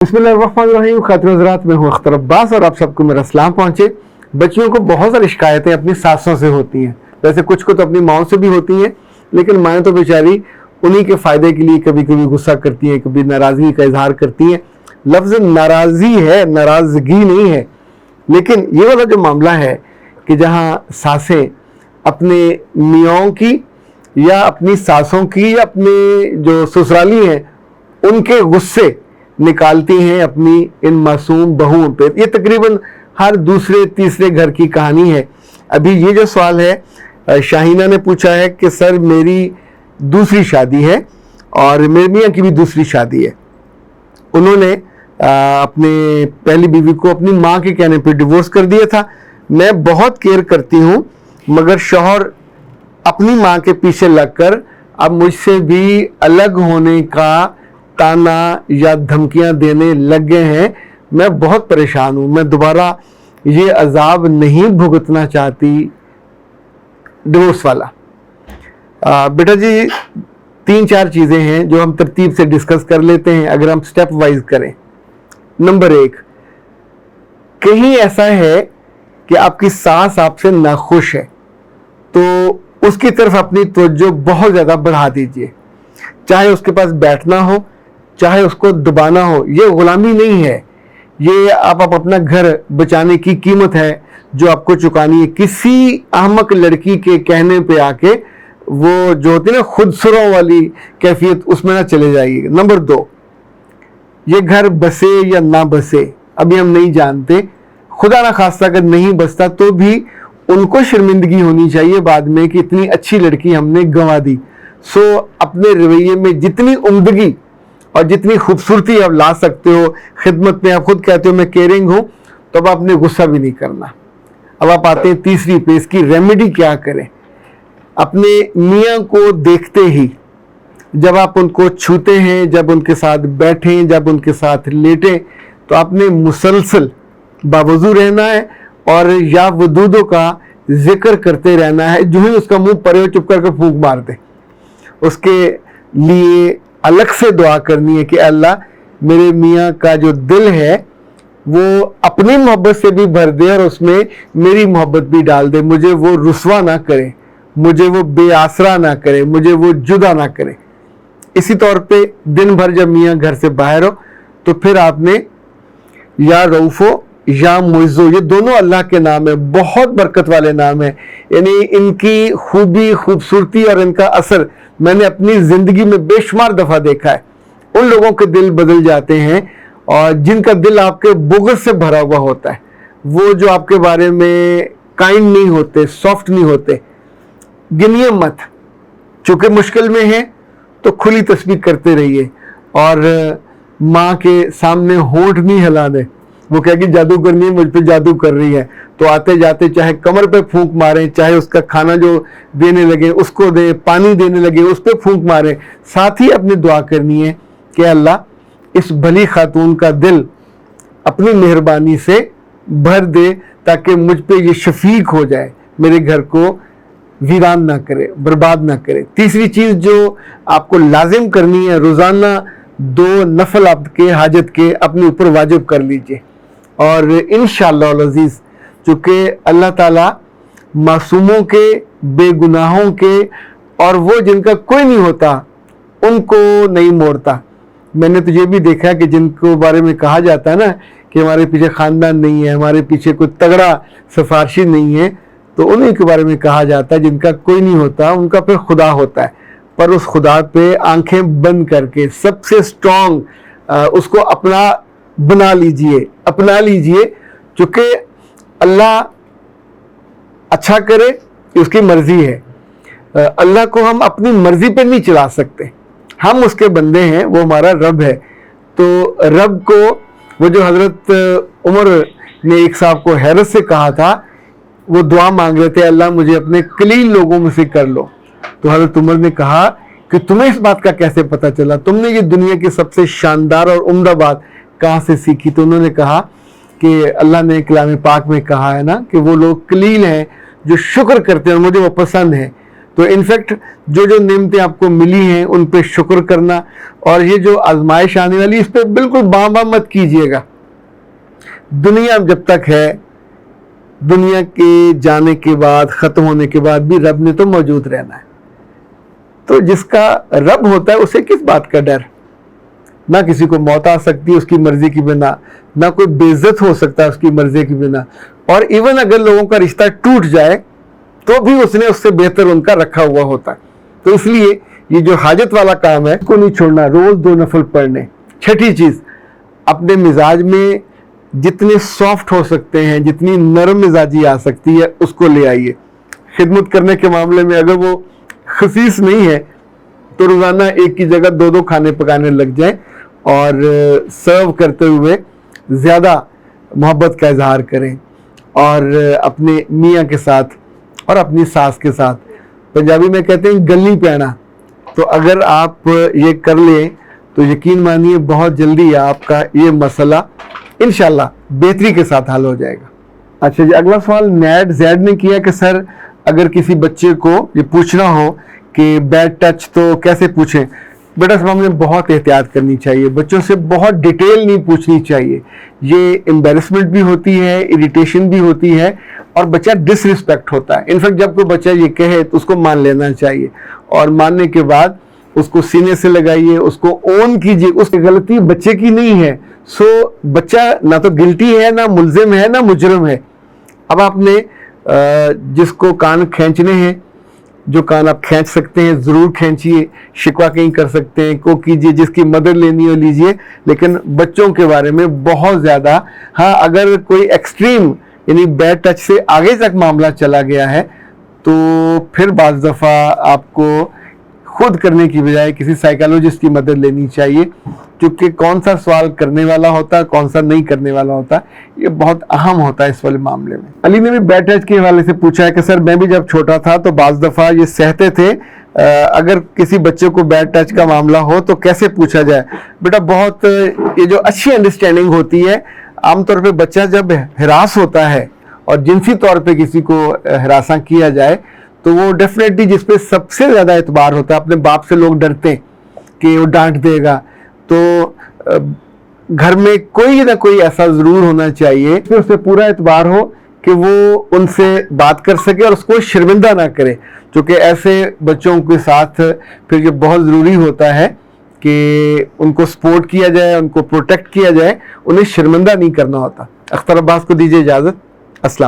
बिस्मिल्लाहिर्रहमानिर्रहीम। खातिन हज़रात, मैं हूँ अख्तर अब्बास और आप सबको मेरा सलाम पहुँचे। बच्चियों को बहुत सारी शिकायतें अपनी सासों से होती हैं। वैसे कुछ को तो अपनी माओं से भी होती हैं, लेकिन माएँ तो बेचारी उन्हीं के फ़ायदे के लिए कभी कभी गुस्सा करती हैं, कभी नाराज़गी का इजहार करती हैं। लफ्ज़ नाराज़गी है, नाराज़गी नहीं है। लेकिन ये वाला जो मामला है कि जहाँ सासें अपने मियाँओं की या अपनी सासों की या अपने जो ससुराली हैं उनके गुस्से निकालती हैं अपनी इन मासूम बहुओं पे। ये तकरीबन हर दूसरे तीसरे घर की कहानी है। अभी ये जो सवाल है शाहीना ने पूछा है कि सर मेरी दूसरी शादी है और मेरे मियाँ की भी दूसरी शादी है। उन्होंने अपने पहली बीवी को अपनी माँ के कहने पे डिवोर्स कर दिया था। मैं बहुत केयर करती हूँ, मगर शौहर अपनी माँ के पीछे लगकर अब मुझसे भी अलग होने का ताना या धमकियां देने लग गए हैं। मैं बहुत परेशान हूं, मैं दोबारा ये अजाब नहीं भुगतना चाहती डिवोर्स वाला। बेटा जी, 3-4 चीज़ें हैं जो हम तरतीब से डिस्कस कर लेते हैं अगर हम स्टेप वाइज करें। नंबर 1, कहीं ऐसा है कि आपकी सास आपसे नाखुश है तो उसकी तरफ अपनी तवज्जो बहुत ज़्यादा बढ़ा दीजिए। चाहे उसके पास बैठना हो, चाहे उसको दबाना हो। ये गुलामी नहीं है, ये आप अपना घर बचाने की कीमत है जो आपको चुकानी है। किसी अहमक लड़की के कहने पे आके वो जो होती है ना खुदसुरों वाली कैफियत, उसमें ना चले जाइए। नंबर 2, ये घर बसे या ना बसे अभी हम नहीं जानते। खुदा ना खास्ता अगर नहीं बसता तो भी उनको शर्मिंदगी होनी चाहिए बाद में कि इतनी अच्छी लड़की हमने गंवा दी। सो अपने रवैये में जितनी उम्दगी और जितनी खूबसूरती आप ला सकते हो, खिदमत में आप खुद कहते हो मैं केयरिंग हूँ, तो अब आपने गुस्सा भी नहीं करना। अब आप आते हैं तीसरी पे, इसकी रेमेडी क्या करें। अपने मियाँ को देखते ही जब आप उनको छूते हैं, जब उनके साथ बैठें, जब उनके साथ लेटें, तो आपने मुसलसल बावजू रहना है और या वदूदों का जिक्र करते रहना है। जो ही उसका मुंह परे चुप करके फूंक मार दे, उसके लिए अलग से दुआ करनी है कि अल्लाह मेरे मियाँ का जो दिल है वो अपनी मोहब्बत से भी भर दे और उसमें मेरी मोहब्बत भी डाल दे। मुझे वो रुस्वा ना करे, मुझे वो बेआसरा ना करे, मुझे वो जुदा ना करे। इसी तौर पे दिन भर जब मियाँ घर से बाहर हो तो फिर आपने या रऊफ़ो या मुइज़्ज़ो, ये दोनों अल्लाह के नाम है, बहुत बरकत वाले नाम है। यानी इनकी खूबी, खूबसूरती और इनका असर मैंने अपनी ज़िंदगी में बेशुमार दफ़ा देखा है। उन लोगों के दिल बदल जाते हैं और जिनका दिल आपके बुग़्ज़ से भरा हुआ होता है, वो जो आपके बारे में काइंड नहीं होते, सॉफ्ट नहीं होते। गिनिए मत, चूँकि मुश्किल में हैं तो खुली तस्बीह करते रहिए और माँ के सामने होंठ नहीं हिलाने। वो कहेगी जादू करनी है, मुझ पे जादू कर रही है, तो आते जाते चाहे कमर पे फूंक मारें, चाहे उसका खाना जो देने लगे उसको दे, पानी देने लगे उस पे फूंक मारें। साथ ही अपनी दुआ करनी है कि अल्लाह इस भली खातून का दिल अपनी मेहरबानी से भर दे ताकि मुझ पे ये शफीक हो जाए, मेरे घर को वीरान ना करे, बर्बाद ना करे। तीसरी चीज़ जो आपको लाजिम करनी है, रोज़ाना 2 नफल आपके हाजत के अपने ऊपर वाजिब कर लीजिए। और इंशाअल्लाह अज़ीज़, चूँकि अल्लाह ताला मासूमों के, बेगुनाहों के और वो जिनका कोई नहीं होता उनको नहीं मोड़ता। मैंने तो ये भी देखा कि जिनको बारे में कहा जाता है ना कि हमारे पीछे ख़ानदान नहीं है, हमारे पीछे कोई तगड़ा सिफारशी नहीं है, तो उन्हीं के बारे में कहा जाता है जिनका कोई नहीं होता उनका फिर खुदा होता है। पर उस खुदा पे आंखें बंद करके सबसे स्ट्रॉन्ग उसको अपना बना लीजिए, अपना लीजिए। चूँकि अल्लाह अच्छा करे ये उसकी मर्ज़ी है। अल्लाह को हम अपनी मर्ज़ी पे नहीं चला सकते, हम उसके बंदे हैं, वो हमारा रब है। तो रब को वो जो हज़रत उमर ने एक साहब को हैरत से कहा था, वो दुआ मांग रहे थे अल्लाह मुझे अपने कलील लोगों में से कर लो। तो हज़रत उमर ने कहा कि तुम्हें इस बात का कैसे पता चला, तुमने ये दुनिया की सबसे शानदार और उम्दा बात कहाँ से सीखी। तो उन्होंने कहा कि अल्लाह ने कलाम पाक में कहा है ना कि वो लोग कलील हैं जो शुक्र करते हैं और मुझे वो पसंद है। تو انفیکٹ جو نعمتیں آپ کو ملی ہیں ان پہ شکر کرنا، اور یہ جو آزمائش آنے والی اس پہ بالکل باں مت کیجئے گا. دنیا جب تک ہے، دنیا کے جانے کے بعد، ختم ہونے کے بعد بھی رب نے تو موجود رہنا ہے. تو جس کا رب ہوتا ہے اسے کس بات کا ڈر؟ نہ کسی کو موت آ سکتی ہے اس کی مرضی کی بنا، نہ کوئی بے عزت ہو سکتا ہے اس کی مرضی کی بنا، اور ایون اگر لوگوں کا رشتہ ٹوٹ جائے تو بھی اس نے اس سے بہتر ان کا رکھا ہوا ہوتا ہے. تو اس لیے یہ جو حاجت والا کام ہے کو نہیں چھوڑنا، روز 2 نفل پڑھنے. چھٹی چیز، اپنے مزاج میں جتنے سافٹ ہو سکتے ہیں، جتنی نرم مزاجی آ سکتی ہے اس کو لے آئیے. خدمت کرنے کے معاملے میں اگر وہ خصیص نہیں ہے تو روزانہ ایک کی جگہ 2 کھانے پکانے لگ جائیں، اور سرو کرتے ہوئے زیادہ محبت کا اظہار کریں، اور اپنے میاں کے ساتھ اور اپنی ساس کے ساتھ، پنجابی میں کہتے ہیں گلی پینا، تو اگر آپ یہ کر لیں تو یقین مانیے بہت جلدی آپ کا یہ مسئلہ انشاءاللہ بہتری کے ساتھ حل ہو جائے گا. اچھا جی، اگلا سوال نیڈ زیڈ نے کیا کہ سر اگر کسی بچے کو یہ پوچھنا ہو کہ بیڈ ٹچ تو کیسے پوچھیں؟ بیٹا اس معاملے میں بہت احتیاط کرنی چاہیے، بچوں سے بہت ڈیٹیل نہیں پوچھنی چاہیے. یہ امبیرسمنٹ بھی ہوتی ہے، اریٹیشن بھی ہوتی ہے، اور بچہ ڈس رسپیکٹ ہوتا ہے. انفیکٹ جب کوئی بچہ یہ کہے تو اس کو مان لینا چاہیے، اور ماننے کے بعد اس کو سینے سے لگائیے، اس کو اون کیجیے. اس کی غلطی بچے کی نہیں ہے، سو بچہ نہ تو گلٹی ہے، نہ ملزم ہے، نہ مجرم ہے. اب آپ نے جس کو کان کھینچنے ہیں، جو کان آپ کھینچ سکتے ہیں ضرور کھینچیے، شکوہ کہیں کر سکتے ہیں کو کیجیے، جس کی مدد لینی ہو لیجیے، لیکن بچوں کے بارے میں بہت زیادہ، ہاں اگر کوئی ایکسٹریم یعنی بیڈ ٹچ سے آگے تک معاملہ چلا گیا ہے تو پھر بعض دفعہ آپ کو خود کرنے کی بجائے کسی سائیکالوجسٹ کی مدد لینی چاہیے، کیونکہ کون سا سوال کرنے والا ہوتا ہے، کون سا نہیں کرنے والا ہوتا ہے، یہ بہت اہم ہوتا ہے اس والے معاملے میں. علی نے بھی بیڈ ٹچ کے حوالے سے پوچھا ہے کہ سر میں بھی جب چھوٹا تھا تو بعض دفعہ یہ سہتے تھے، اگر کسی بچے کو بیڈ ٹچ کا معاملہ ہو تو کیسے پوچھا جائے؟ بیٹا بہت یہ جو اچھی انڈرسٹینڈنگ ہوتی ہے، عام طور پہ بچہ جب ہراس ہوتا ہے اور جنسی طور پہ کسی کو ہراساں کیا جائے تو وہ ڈیفینیٹلی جس پہ سب سے زیادہ اعتبار ہوتا ہے، اپنے باپ سے لوگ ڈرتے ہیں کہ وہ ڈانٹ دے گا، تو گھر میں کوئی نہ کوئی ایسا ضرور ہونا چاہیے کہ اس پہ پورا اعتبار ہو کہ وہ ان سے بات کر سکے اور اس کو شرمندہ نہ کرے. چونکہ ایسے بچوں کے ساتھ پھر یہ بہت ضروری ہوتا ہے کہ ان کو سپورٹ کیا جائے، ان کو پروٹیکٹ کیا جائے، انہیں شرمندہ نہیں کرنا ہوتا. اختر عباس کو دیجیے اجازت. السلام علیکم.